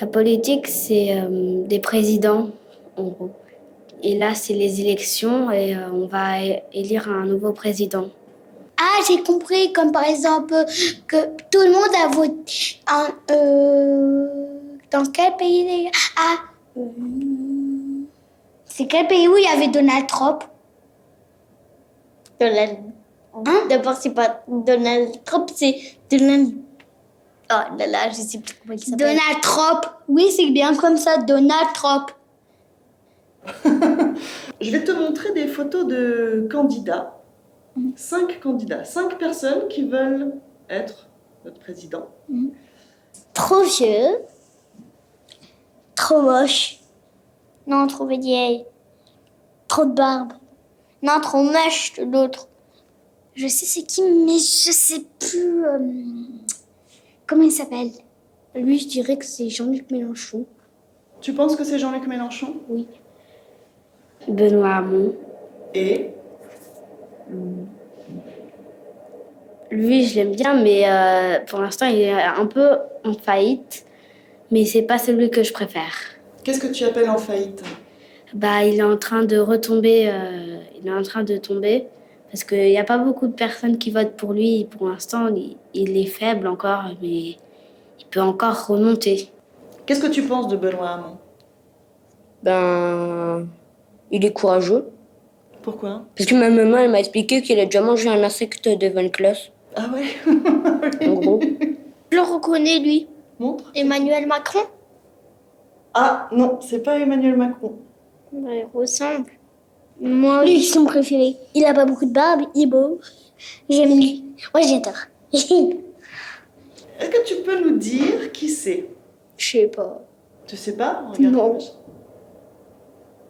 La politique, c'est des présidents, en gros. Et là, c'est les élections et on va élire un nouveau président. Ah, j'ai compris, comme par exemple que tout le monde a voté dans quel pays les gars? C'est quel pays où il y avait Donald Trump? Donald. Hein? D'abord, c'est pas Donald Trump, c'est Donald. Oh là là, je sais plus comment il s'appelle. Donald Trump. Oui, c'est bien comme ça, Donald Trump. Je vais te montrer des photos de candidats. 5 candidats, 5 personnes qui veulent être notre président. Trop vieux. Trop moche. Non, trop vieille. Trop de barbe. Non, trop moche, l'autre. Je sais c'est qui, mais je sais plus... comment il s'appelle? Lui, je dirais que c'est Jean-Luc Mélenchon. Tu penses que c'est Jean-Luc Mélenchon? Oui. Benoît Hamon. Et Lui, je l'aime bien, mais pour l'instant, il est un peu en faillite. Mais c'est pas celui que je préfère. qu'est-ce que tu appelles en faillite? Il est en train de retomber. Il est en train de tomber. Parce qu'il n'y a pas beaucoup de personnes qui votent pour lui. Pour l'instant, il est faible encore, mais il peut encore remonter. Qu'est-ce que tu penses de Benoît Hamon? Il est courageux. Pourquoi? Parce que ma maman, elle m'a expliqué qu'il a déjà mangé un insecte devant une classe. Ah ouais? En gros. Je le reconnais, lui. Montre. Emmanuel Macron. Ah non, c'est pas Emmanuel Macron. Il ressemble. Moi, lui, c'est mon préféré. Il a pas beaucoup de barbe, il est beau. J'aime lui. Moi, j'adore. Est-ce que tu peux nous dire qui c'est? Je sais pas. Tu sais pas? Regarde Non. l'image.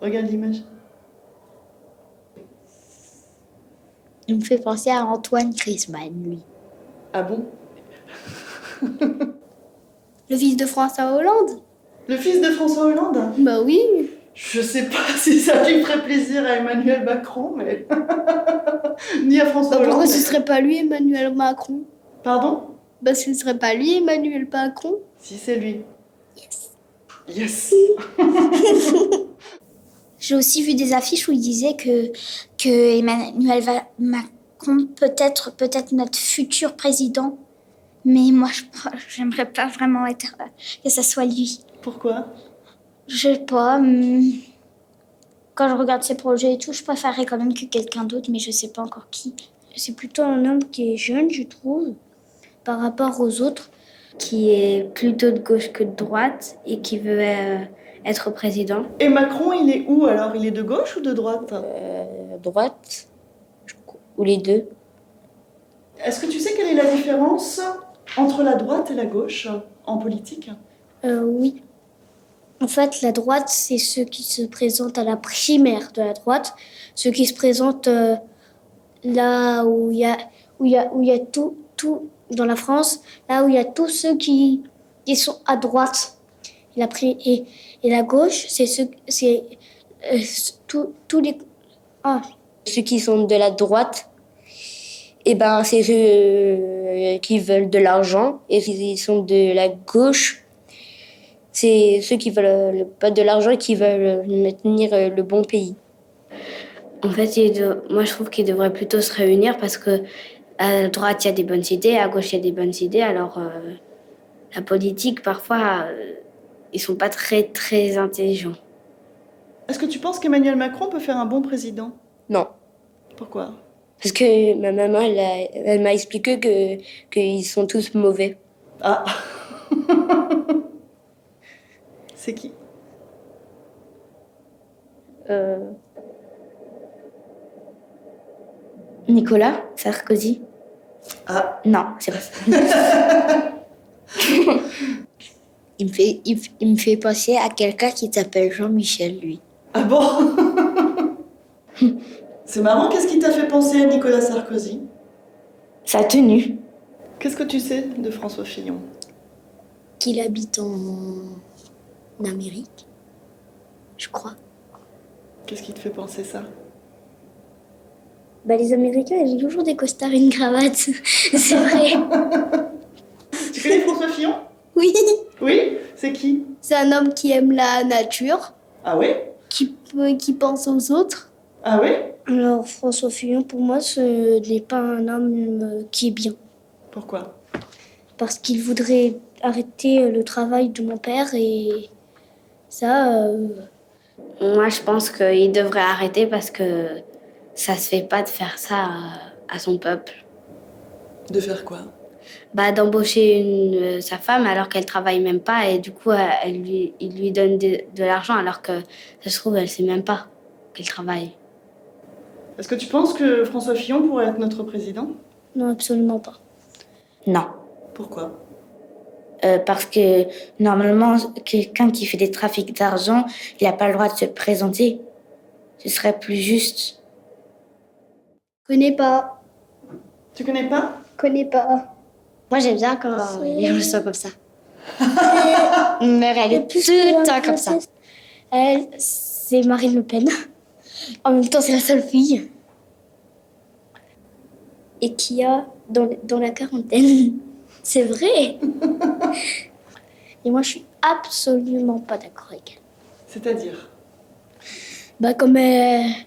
Regarde l'image. Il me fait penser à Antoine Griezmann, lui. Ah bon? Le fils de François Hollande? Le fils de François Hollande? Bah oui. Je sais pas si ça lui ferait plaisir à Emmanuel Macron, mais... Ni à François Hollande. Pourquoi ce serait pas lui, Emmanuel Macron? Pardon? Ce serait pas lui, Emmanuel Macron? Si, c'est lui. Yes. J'ai aussi vu des affiches où il disait que Emmanuel Macron peut être notre futur président. Mais moi, j'aimerais pas vraiment que ça soit lui. Pourquoi? Je sais pas. Quand je regarde ses projets et tout, je préférerais quand même que quelqu'un d'autre, mais je sais pas encore qui. C'est plutôt un homme qui est jeune, je trouve, par rapport aux autres. Qui est plutôt de gauche que de droite et qui veut être président. Et Macron, il est où alors? Il est de gauche ou de droite? Droite. Ou les deux. Est-ce que tu sais quelle est la différence entre la droite et la gauche en politique? Oui. En fait, la droite, c'est ceux qui se présentent à la primaire de la droite, ceux qui se présentent là où il y a tout dans la France, là où il y a tous ceux qui sont à droite. Et la gauche, c'est tous les... Ah. Ceux qui sont de la droite, c'est ceux qui veulent de l'argent. Et s'ils sont de la gauche, c'est ceux qui veulent pas de l'argent et qui veulent maintenir le bon pays. En fait, moi je trouve qu'ils devraient plutôt se réunir parce que à droite il y a des bonnes idées, à gauche il y a des bonnes idées. Alors la politique, parfois, ils sont pas très très intelligents. Est-ce que tu penses qu'Emmanuel Macron peut faire un bon président? Non. Pourquoi? Parce que ma maman, elle m'a expliqué qu'ils sont tous mauvais. Ah. C'est qui? Nicolas Sarkozy. Ah. Non, c'est pas ça. Il me fait penser à quelqu'un qui s'appelle Jean-Michel, lui. Ah bon? C'est marrant, qu'est-ce qui t'a fait penser à Nicolas Sarkozy? Sa tenue. Qu'est-ce que tu sais de François Fillon? Qu'il habite en Amérique, je crois. Qu'est-ce qui te fait penser ça? Les Américains, ils ont toujours des costards et une cravate. C'est vrai. Tu connais François Fillon? Oui. Oui? C'est qui? C'est un homme qui aime la nature, Ah oui? qui pense aux autres. Ah oui? Alors François Fillon, pour moi, ce n'est pas un homme qui est bien. Pourquoi? Parce qu'il voudrait arrêter le travail de mon père et ça, Moi, je pense qu'il devrait arrêter parce que ça se fait pas de faire ça à son peuple. De faire quoi? Bah, d'embaucher sa femme alors qu'elle travaille même pas et du coup, il lui donne de l'argent alors que ça se trouve, elle sait même pas qu'elle travaille. Est-ce que tu penses que François Fillon pourrait être notre président? non, absolument pas. Non. Pourquoi? Parce que normalement, quelqu'un qui fait des trafics d'argent, il n'a pas le droit de se présenter. Ce serait plus juste. Connais pas, Tu connais pas? connais pas. Moi, j'aime bien quand les gens sont comme ça. Ma mère, elle est tout le temps comme ça. Elle, c'est Marine Le Pen. En même temps, c'est la seule fille. Et qui a dans la quarantaine. C'est vrai. Et moi, je suis absolument pas d'accord avec elle. C'est-à-dire? Bah, comme elle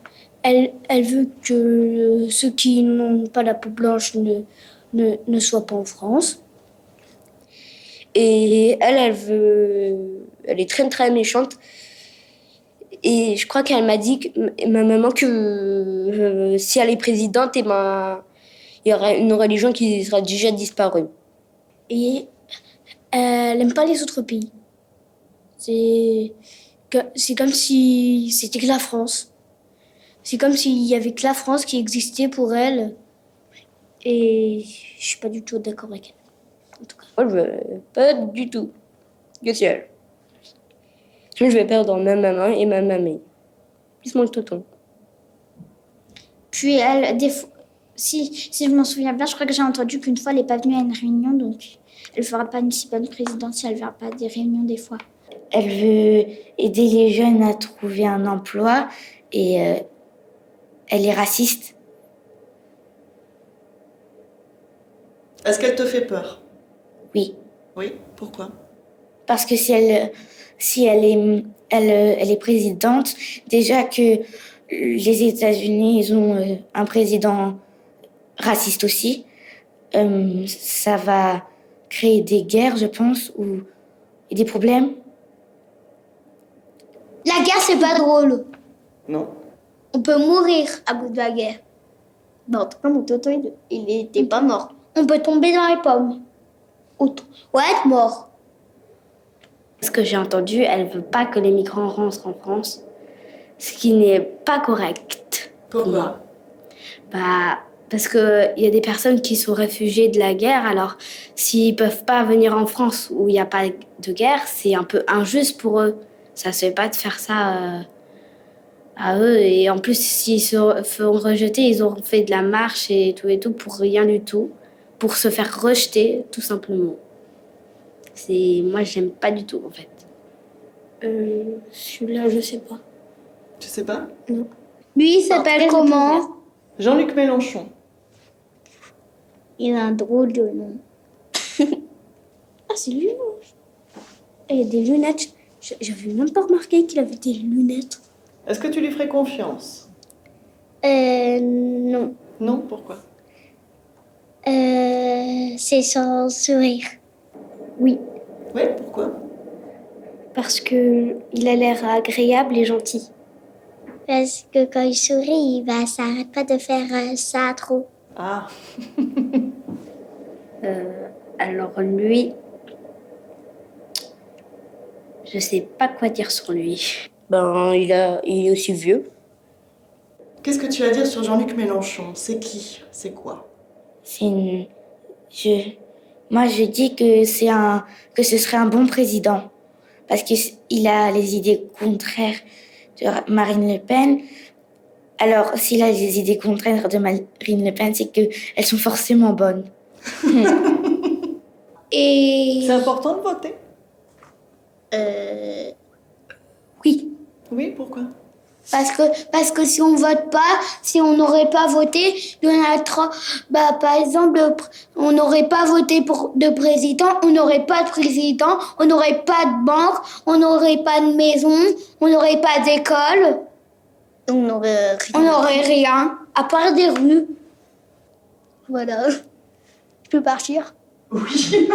veut que ceux qui n'ont pas la peau blanche ne soient pas en France. Et elle est très très méchante. Et je crois qu'elle m'a dit, ma maman, que si elle est présidente, eh ben, il y aurait une religion qui sera déjà disparue. Et elle n'aime pas les autres pays. C'est comme si c'était que la France. C'est comme s'il y avait que la France qui existait pour elle. Et je suis pas du tout d'accord avec elle. En tout cas. Moi, je veux pas du tout. Que ciel. Sinon, je vais perdre ma maman et ma mamie. Plus mon tonton. Puis elle, des fois, si je m'en souviens bien, je crois que j'ai entendu qu'une fois, elle n'est pas venue à une réunion, donc elle ne fera pas une si bonne présidente si elle ne vient pas à des réunions des fois. Elle veut aider les jeunes à trouver un emploi et elle est raciste. Est-ce qu'elle te fait peur? Oui. Oui, pourquoi? Parce que si elle est présidente, déjà que les États-Unis, ils ont un président raciste aussi, ça va créer des guerres, je pense, et des problèmes. La guerre, c'est pas drôle. Non. On peut mourir à cause de la guerre. Bon, en tout cas, mon tonton, il n'était pas mort. On peut tomber dans les pommes. Ou être mort. Ce que j'ai entendu, elle veut pas que les migrants rentrent en France, ce qui n'est pas correct. pour moi. Pourquoi? Bah, parce qu'il y a des personnes qui sont réfugiées de la guerre, alors s'ils peuvent pas venir en France où il n'y a pas de guerre, c'est un peu injuste pour eux. Ça se fait pas de faire ça à eux. Et en plus, s'ils se font rejeter, ils ont fait de la marche et tout pour rien du tout, pour se faire rejeter, tout simplement. Moi, j'aime pas du tout, en fait. Celui-là, je sais pas. Tu sais pas? Lui, il s'appelle comment? Jean-Luc Mélenchon. Il a un drôle de nom. Ah, c'est lui. Il a des lunettes. J'avais même pas remarqué qu'il avait des lunettes. Est-ce que tu lui ferais confiance? Non. Non, pourquoi? C'est son sourire. Oui, Oui, pourquoi? parce que il a l'air agréable et gentil. Parce que quand il sourit, ça n'arrête pas de faire ça trop. Ah, Alors lui, je sais pas quoi dire sur lui. Ben, il est aussi vieux. qu'est-ce que tu as à dire sur Jean-Luc Mélenchon? C'est qui? C'est quoi? Moi, je dis que que ce serait un bon président. Parce qu'il a les idées contraires de Marine Le Pen. Alors, s'il a les idées contraires de Marine Le Pen, c'est qu'elles sont forcément bonnes. Et C'est important de voter? oui, Oui, pourquoi? Parce que si on vote pas, si on n'aurait pas voté, Donald Trump, par exemple, on n'aurait pas voté pour de président, on n'aurait pas de président, on n'aurait pas de banque, on n'aurait pas de maison, on n'aurait pas d'école. On n'aurait rien. On n'aurait rien, à part des rues. Voilà. Je peux partir? Oui.